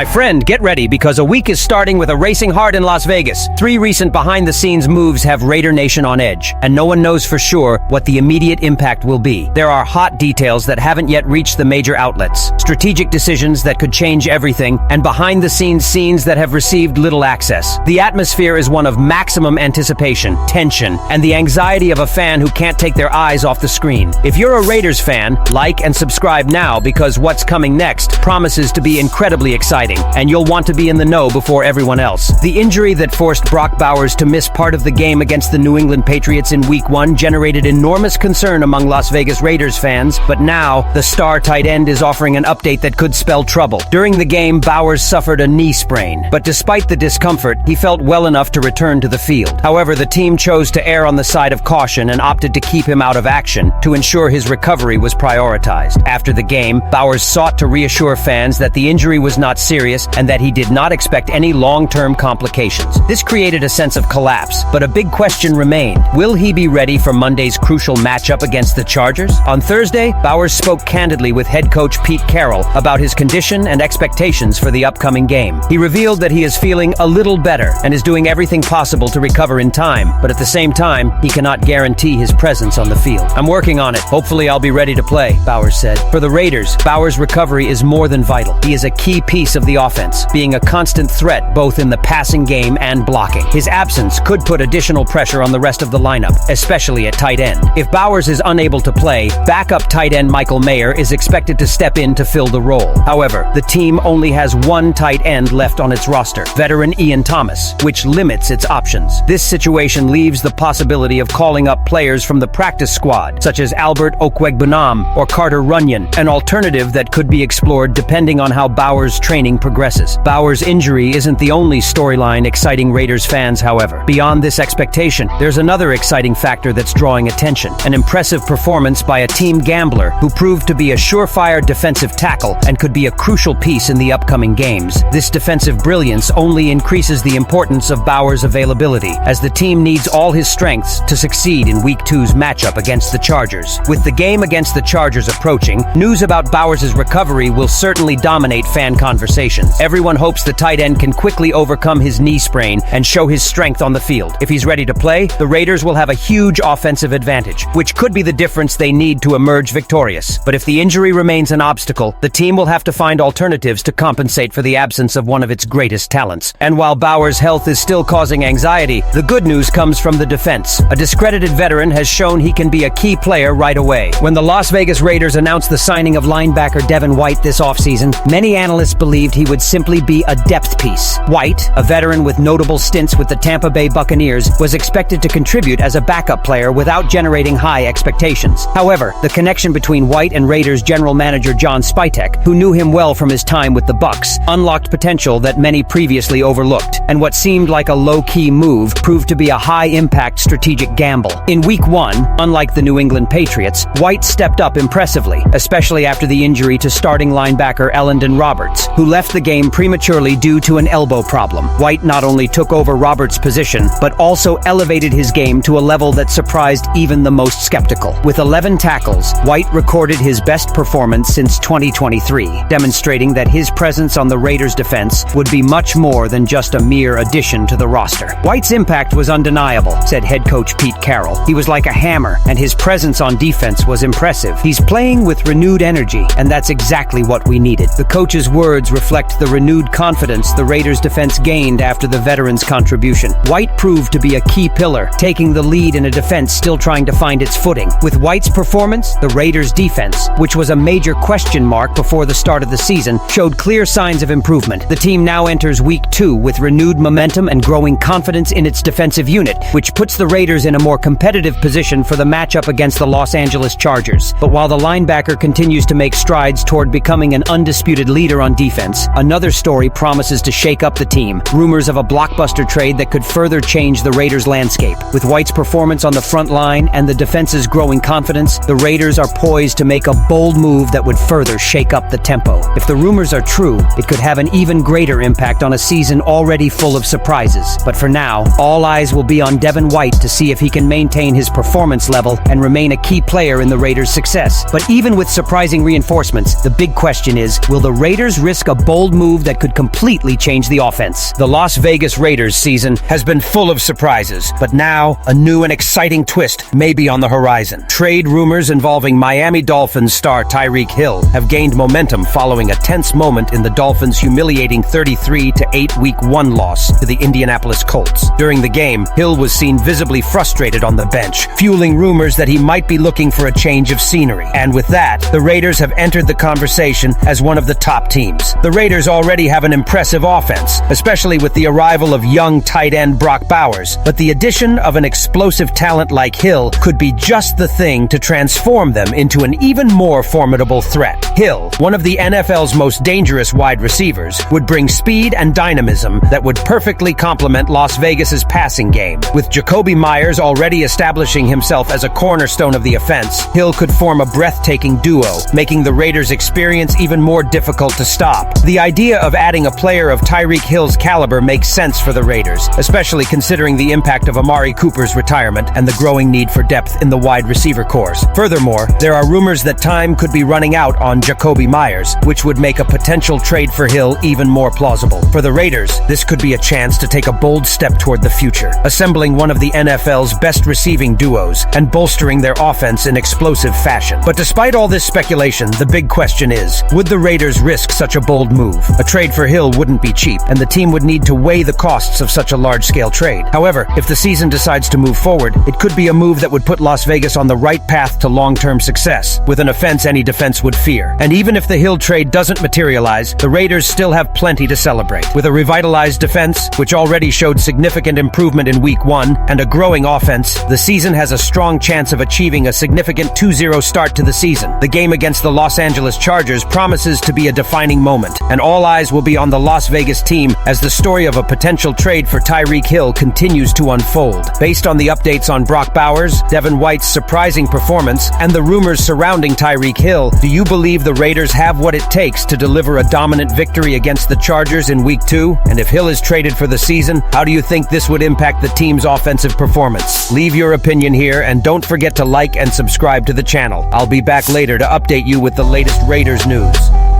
My friend, get ready because a week is starting with a racing hard in Las Vegas. 3 recent behind-the-scenes moves have Raider Nation on edge, and no one knows for sure what the immediate impact will be. There are hot details that haven't yet reached the major outlets, strategic decisions that could change everything, and behind-the-scenes scenes that have received little access. The atmosphere is one of maximum anticipation, tension, and the anxiety of a fan who can't take their eyes off the screen. If you're a Raiders fan, like and subscribe now because what's coming next promises to be incredibly exciting, and you'll want to be in the know before everyone else. The injury that forced Brock Bowers to miss part of the game against the New England Patriots in Week 1 generated enormous concern among Las Vegas Raiders fans, but now the star tight end is offering an update that could spell trouble. During the game, Bowers suffered a knee sprain, but despite the discomfort, he felt well enough to return to the field. However, the team chose to err on the side of caution and opted to keep him out of action to ensure his recovery was prioritized. After the game, Bowers sought to reassure fans that the injury was not serious and that he did not expect any long-term complications. This created a sense of collapse, but a big question remained. Will he be ready for Monday's crucial matchup against the Chargers? On Thursday, Bowers spoke candidly with head coach Pete Carroll about his condition and expectations for the upcoming game. He revealed that he is feeling a little better and is doing everything possible to recover in time, but at the same time, he cannot guarantee his presence on the field. "I'm working on it. Hopefully I'll be ready to play," Bowers said. For the Raiders, Bowers' recovery is more than vital. He is a key piece of the offense, being a constant threat both in the passing game and blocking. His absence could put additional pressure on the rest of the lineup, especially at tight end. If Bowers is unable to play, backup tight end Michael Mayer is expected to step in to fill the role. However, the team only has one tight end left on its roster, veteran Ian Thomas, which limits its options. This situation leaves the possibility of calling up players from the practice squad, such as Albert Okwuegbunam or Carter Runyon, an alternative that could be explored depending on how Bowers' training progresses. Bowers' injury isn't the only storyline exciting Raiders fans, however. Beyond this expectation, there's another exciting factor that's drawing attention: an impressive performance by a team gambler who proved to be a surefire defensive tackle and could be a crucial piece in the upcoming games. This defensive brilliance only increases the importance of Bowers' availability, as the team needs all his strengths to succeed in Week 2's matchup against the Chargers. With the game against the Chargers approaching, news about Bowers' recovery will certainly dominate fan conversations. Everyone hopes the tight end can quickly overcome his knee sprain and show his strength on the field. If he's ready to play, the Raiders will have a huge offensive advantage, which could be the difference they need to emerge victorious. But if the injury remains an obstacle, the team will have to find alternatives to compensate for the absence of one of its greatest talents. And while Bowers' health is still causing anxiety, the good news comes from the defense. A discredited veteran has shown he can be a key player right away. When the Las Vegas Raiders announced the signing of linebacker Devin White this offseason, many analysts believed he would simply be a depth piece. White, a veteran with notable stints with the Tampa Bay Buccaneers, was expected to contribute as a backup player without generating high expectations. However, the connection between White and Raiders general manager John Spytek, who knew him well from his time with the Bucs, unlocked potential that many previously overlooked. And what seemed like a low-key move proved to be a high-impact strategic gamble. In Week 1, unlike the New England Patriots, White stepped up impressively, especially after the injury to starting linebacker Elandon Roberts, who left the game prematurely due to an elbow problem. White not only took over Roberts' position, but also elevated his game to a level that surprised even the most skeptical. With 11 tackles, White recorded his best performance since 2023, demonstrating that his presence on the Raiders' defense would be much more than just a mere addition to the roster. White's impact was undeniable, said head coach Pete Carroll. He was like a hammer, and his presence on defense was impressive. He's playing with renewed energy, and that's exactly what we needed. The coach's words reflect the renewed confidence the Raiders' defense gained after the veteran's contribution. White proved to be a key pillar, taking the lead in a defense still trying to find its footing. With White's performance, the Raiders' defense, which was a major question mark before the start of the season, showed clear signs of improvement. The team now enters Week 2 with renewed momentum and growing confidence in its defensive unit, which puts the Raiders in a more competitive position for the matchup against the Los Angeles Chargers. But while the linebacker continues to make strides toward becoming an undisputed leader on defense, another story promises to shake up the team. Rumors of a blockbuster trade that could further change the Raiders' landscape. With White's performance on the front line and the defense's growing confidence, the Raiders are poised to make a bold move that would further shake up the tempo. If the rumors are true, it could have an even greater impact on a season already full of surprises. But for now, all eyes will be on Devin White to see if he can maintain his performance level and remain a key player in the Raiders' success. But even with surprising reinforcements, the big question is, will the Raiders risk a bold bold move that could completely change the offense. The Las Vegas Raiders season has been full of surprises, but now a new and exciting twist may be on the horizon. Trade rumors involving Miami Dolphins star Tyreek Hill have gained momentum following a tense moment in the Dolphins' humiliating 33-8 Week 1 loss to the Indianapolis Colts. During the game, Hill was seen visibly frustrated on the bench, fueling rumors that he might be looking for a change of scenery. And with that, the Raiders have entered the conversation as one of the top teams. The Raiders already have an impressive offense, especially with the arrival of young tight end Brock Bowers, but the addition of an explosive talent like Hill could be just the thing to transform them into an even more formidable threat. Hill, one of the NFL's most dangerous wide receivers, would bring speed and dynamism that would perfectly complement Las Vegas's passing game. With Jacoby Myers already establishing himself as a cornerstone of the offense, Hill could form a breathtaking duo, making the Raiders' experience even more difficult to stop. The idea of adding a player of Tyreek Hill's caliber makes sense for the Raiders, especially considering the impact of Amari Cooper's retirement and the growing need for depth in the wide receiver corps. Furthermore, there are rumors that time could be running out on Jacoby Myers, which would make a potential trade for Hill even more plausible. For the Raiders, this could be a chance to take a bold step toward the future, assembling one of the NFL's best receiving duos and bolstering their offense in explosive fashion. But despite all this speculation, the big question is, would the Raiders risk such a bold move? A trade for Hill wouldn't be cheap, and the team would need to weigh the costs of such a large-scale trade. However, if the season decides to move forward, it could be a move that would put Las Vegas on the right path to long-term success, with an offense any defense would fear. And even if the Hill trade doesn't materialize, the Raiders still have plenty to celebrate. With a revitalized defense, which already showed significant improvement in Week 1, and a growing offense, the season has a strong chance of achieving a significant 2-0 start to the season. The game against the Los Angeles Chargers promises to be a defining moment, and all eyes will be on the Las Vegas team as the story of a potential trade for Tyreek Hill continues to unfold. Based on the updates on Brock Bowers, Devin White's surprising performance, and the rumors surrounding Tyreek Hill, do you believe the Raiders have what it takes to deliver a dominant victory against the Chargers in Week 2? And if Hill is traded for the season, how do you think this would impact the team's offensive performance? Leave your opinion here, and don't forget to like and subscribe to the channel. I'll be back later to update you with the latest Raiders news.